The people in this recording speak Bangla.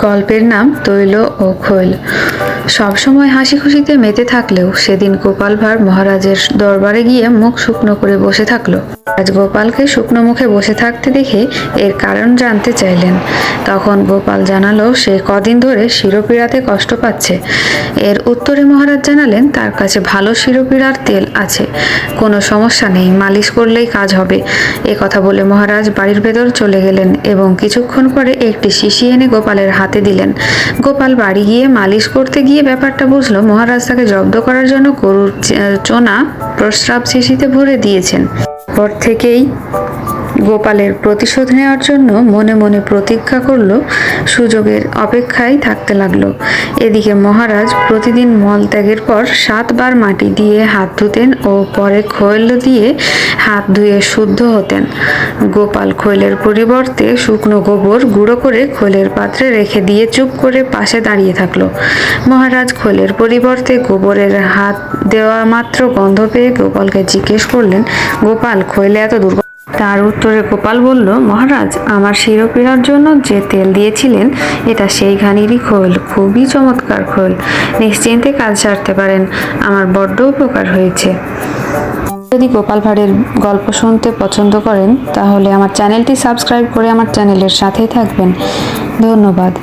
গল্পের নাম তৈল ও খৈল। সবসময় হাসি খুশিতে মেতে থাকলেও সেদিন গোপাল ভাঁড় মহারাজের দরবারে গিয়ে মুখ শুকনো করে বসে থাকলো। আজ গোপালকে শুকনো মুখে বসে থাকতে দেখে এর কারণ জানতে চাইলেন। তখন গোপাল জানালো সে কদিন ধরে শিরোপীড়াতে কষ্ট পাচ্ছে। এর উত্তরে মহারাজ জানালেন তার কাছে ভালো শিরোপীড়ার তেল আছে, কোনো সমস্যা নেই, মালিশ করলেই কাজ হবে। এ কথা বলে মহারাজ বাড়ির ভেতর চলে গেলেন এবং কিছুক্ষণ পরে একটি শিশি এনে গোপালের হাতে দিলেন। গোপাল বাড়ি গিয়ে মালিশ করতে গিয়ে ব্যাপারটা বুঝলো। মহারাজ তাকে জব্দ করার জন্য গরুর চোনা প্রস্রাব শিশিতে ভরে দিয়েছেন। পর থেকেই গোপালের প্রতিশোধ নেওয়ার জন্য মনে মনে প্রতিজ্ঞা করলো, সুযোগের অপেক্ষায় থাকতে লাগলো। এদিকে মহারাজ প্রতিদিন মলত্যাগের পর 7 বার মাটি দিয়ে হাত ধুতেন ও পরে খৈল দিয়ে হাত ধুয়ে শুদ্ধ হতেন। গোপাল খৈলের পরিবর্তে শুকনো গোবর গুঁড়ো করে খৈলের পাত্রে রেখে দিয়ে চুপ করে পাশে দাঁড়িয়ে থাকলো। মহারাজ খৈলের পরিবর্তে গোবরের হাত দেওয়া মাত্র গন্ধ পেয়ে গোপালকে জিজ্ঞেস করলেন, গোপাল, খৈলে এত দুর্গন্ধ? তার উত্তরে গোপাল বলল, মহারাজ, আমার শিরোপীড়ার জন্য যে তেল দিয়েছিলেন এটা সেইখানেরই খৈল, খুবই চমৎকার খৈল, নিশ্চিন্তে কাজ সারতে পারেন, আমার বড্ড উপকার হয়েছে। যদি গোপাল ভাঁড়ের গল্প শুনতে পছন্দ করেন তাহলে আমার চ্যানেলটি সাবস্ক্রাইব করে আমার চ্যানেলের সাথেই থাকবেন। ধন্যবাদ।